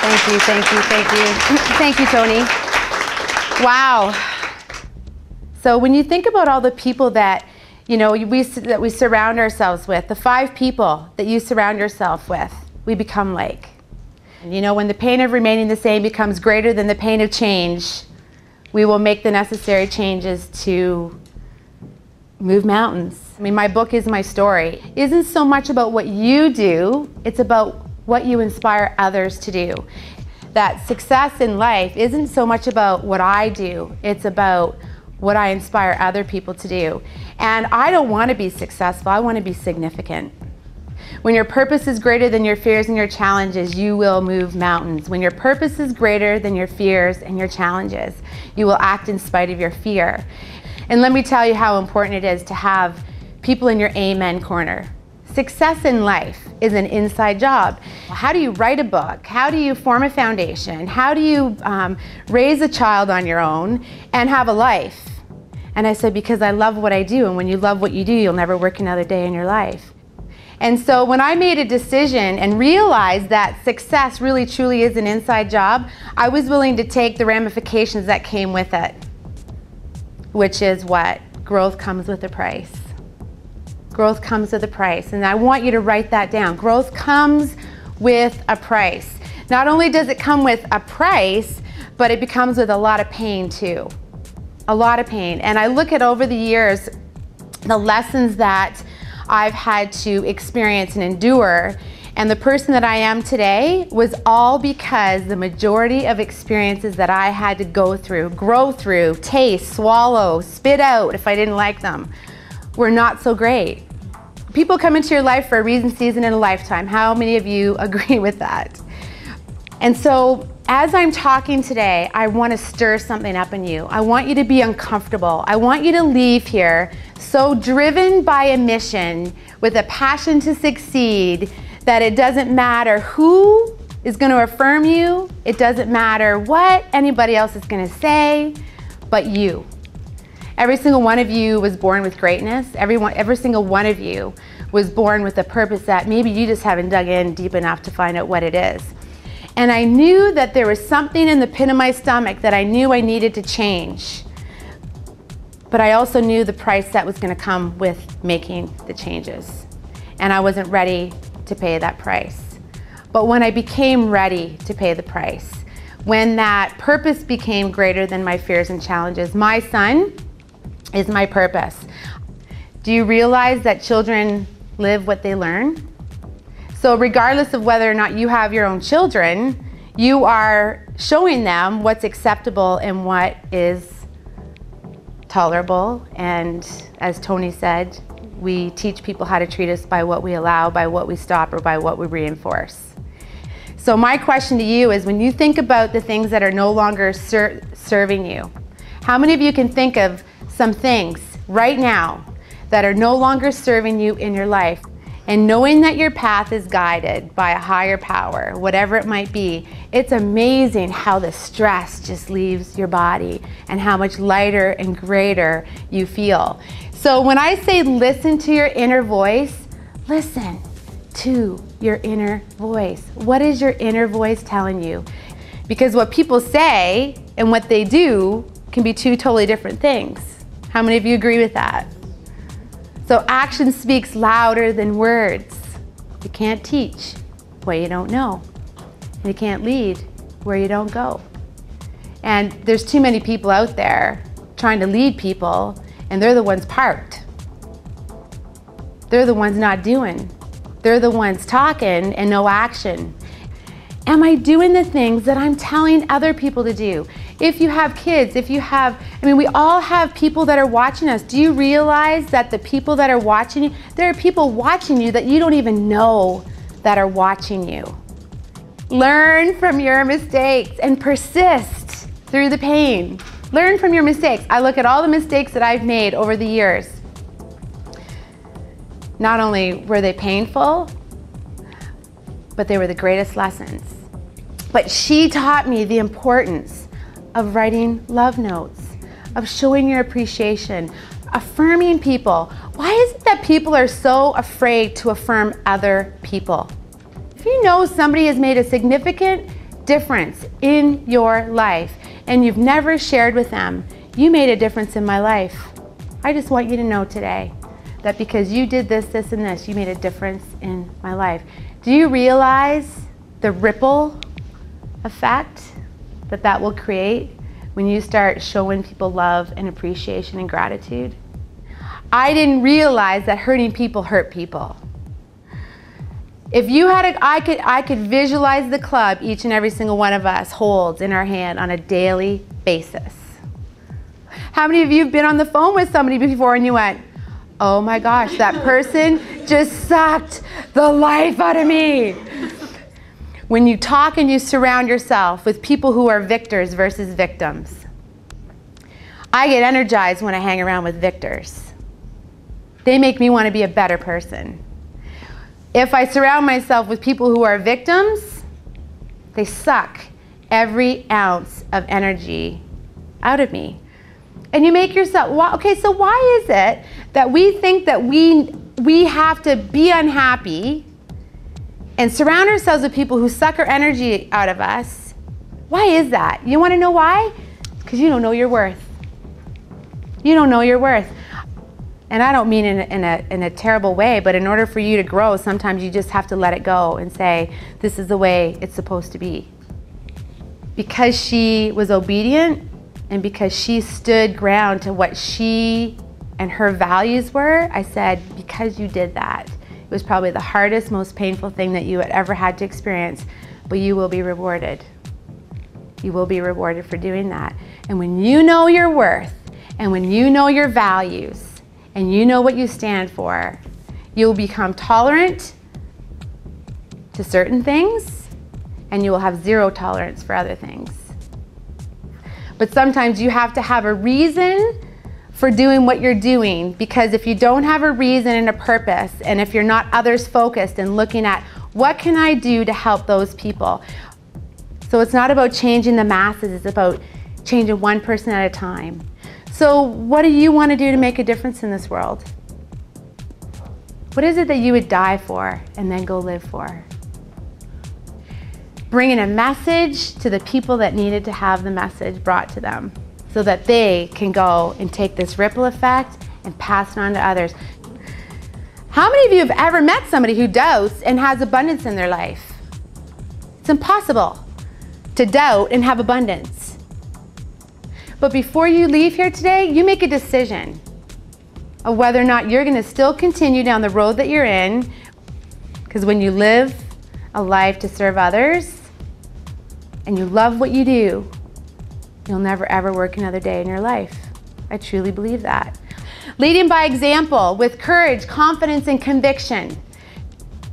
Thank you, thank you, thank you. Thank you, Tony. Wow. So when you think about all the people that, you know, we surround ourselves with, the 5 people that you surround yourself with, we become like. And you know, when the pain of remaining the same becomes greater than the pain of change, we will make the necessary changes to move mountains. I mean, my book is my story. It isn't so much about what you do, it's about what you inspire others to do. That success in life isn't so much about what I do, it's about what I inspire other people to do. And I don't want to be successful, I want to be significant. When your purpose is greater than your fears and your challenges, you will move mountains. When your purpose is greater than your fears and your challenges, you will act in spite of your fear. And let me tell you how important it is to have people in your amen corner. Success in life is an inside job. How do you write a book? How do you form a foundation? How do you raise a child on your own and have a life? And I said, because I love what I do, and when you love what you do, you'll never work another day in your life. And so when I made a decision and realized that success really truly is an inside job, I was willing to take the ramifications that came with it, which is what? Growth comes with a price. Growth comes with a price, and I want you to write that down. Growth comes with a price. Not only does it come with a price, but it comes with a lot of pain too. A lot of pain. And I look at over the years, the lessons that I've had to experience and endure, and the person that I am today was all because the majority of experiences that I had to go through, grow through, taste, swallow, spit out if I didn't like them, were not so great. People come into your life for a reason, season, and a lifetime. How many of you agree with that? And so as I'm talking today, I want to stir something up in you. I want you to be uncomfortable. I want you to leave here so driven by a mission with a passion to succeed that it doesn't matter who is going to affirm you. It doesn't matter what anybody else is going to say, but you. Every single one of you was born with greatness. Every single one of you was born with a purpose that maybe you just haven't dug in deep enough to find out what it is. And I knew that there was something in the pit of my stomach that I knew I needed to change. But I also knew the price that was going to come with making the changes. And I wasn't ready to pay that price. But when I became ready to pay the price, when that purpose became greater than my fears and challenges, my son is my purpose. Do you realize that children live what they learn? So regardless of whether or not you have your own children, you are showing them what's acceptable and what is tolerable. And as Tony said, we teach people how to treat us by what we allow, by what we stop, or by what we reinforce. So my question to you is, when you think about the things that are no longer serving you, how many of you can think of some things right now that are no longer serving you in your life. And knowing that your path is guided by a higher power, whatever it might be, it's amazing how the stress just leaves your body and how much lighter and greater you feel. So when I say listen to your inner voice, listen to your inner voice. What is your inner voice telling you? Because what people say and what they do can be two totally different things. How many of you agree with that? So action speaks louder than words. You can't teach what you don't know. You can't lead where you don't go. And there's too many people out there trying to lead people, and they're the ones parked. They're the ones not doing. They're the ones talking and no action. Am I doing the things that I'm telling other people to do? If you have kids, we all have people that are watching us. Do you realize that the people that are watching you, there are people watching you that you don't even know that are watching you. Learn from your mistakes and persist through the pain. Learn from your mistakes. I look at all the mistakes that I've made over the years. Not only were they painful, but they were the greatest lessons. But she taught me the importance of writing love notes, of showing your appreciation, affirming people. Why is it that people are so afraid to affirm other people? If you know somebody has made a significant difference in your life and you've never shared with them, you made a difference in my life. I just want you to know today that because you did this, this, and this, you made a difference in my life. Do you realize the ripple effect that will create when you start showing people love and appreciation and gratitude? I didn't realize that hurting people hurt people. If you had I could visualize the club each and every single one of us holds in our hand on a daily basis. How many of you have been on the phone with somebody before and you went, oh my gosh, that person just sucked the life out of me? When you talk and you surround yourself with people who are victors versus victims. I get energized when I hang around with victors. They make me want to be a better person. If I surround myself with people who are victims, they suck every ounce of energy out of me. And you make yourself, okay, so why is it that we think that we have to be unhappy and surround ourselves with people who suck our energy out of us? Why is that? You want to know why? Because you don't know your worth. You don't know your worth. And I don't mean in a terrible way, but in order for you to grow, sometimes you just have to let it go and say, this is the way it's supposed to be. Because she was obedient and because she stood ground to what she and her values were, I said, because you did that, it was probably the hardest, most painful thing that you had ever had to experience, but you will be rewarded. You will be rewarded for doing that. And when you know your worth, and when you know your values, and you know what you stand for, you'll become tolerant to certain things, and you will have zero tolerance for other things. But sometimes you have to have a reason for doing what you're doing, because if you don't have a reason and a purpose, and if you're not others focused and looking at what can I do to help those people. So it's not about changing the masses, it's about changing one person at a time. So what do you want to do to make a difference in this world? What is it that you would die for and then go live for? Bringing a message to the people that needed to have the message brought to them so that they can go and take this ripple effect and pass it on to others. How many of you have ever met somebody who doubts and has abundance in their life? It's impossible to doubt and have abundance. But before you leave here today, you make a decision of whether or not you're going to still continue down the road that you're in, because when you live a life to serve others and you love what you do, you'll never ever work another day in your life. I truly believe that. Leading by example with courage, confidence, and conviction.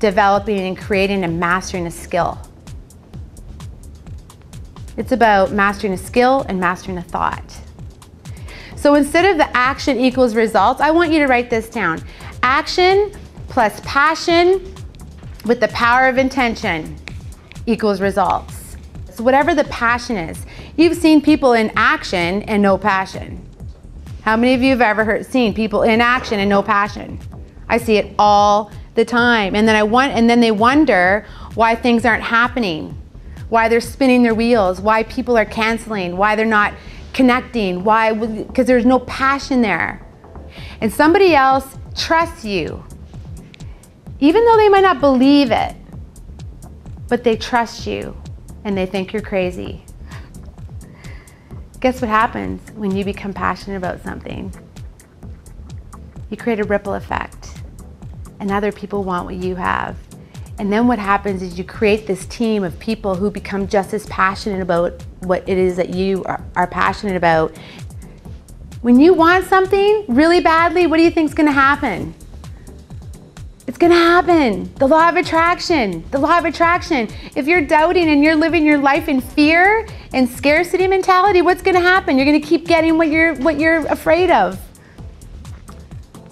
Developing and creating and mastering a skill. It's about mastering a skill and mastering a thought. So So instead of the action equals results, I want you to write this down. Action plus passion with the power of intention equals results. So whatever the passion is, you've seen people in action and no passion. How many of you have ever seen people in action and no passion? I see it all the time. And then they wonder why things aren't happening, why they're spinning their wheels, why people are canceling, why they're not connecting, why, because there's no passion there. And somebody else trusts you, even though they might not believe it, but they trust you and they think you're crazy. Guess what happens when you become passionate about something? You create a ripple effect, and other people want what you have. And then what happens is you create this team of people who become just as passionate about what it is that you are passionate about. When you want something really badly, what do you think is going to happen? It's going to happen. The law of attraction. The law of attraction. If you're doubting and you're living your life in fear and scarcity mentality, what's going to happen? You're going to keep getting what you're afraid of.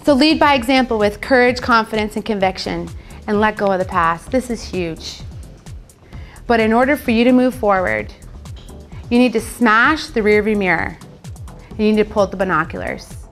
So lead by example with courage, confidence, and conviction, and let go of the past. This is huge. But in order for you to move forward, you need to smash the rearview mirror. You need to pull the binoculars.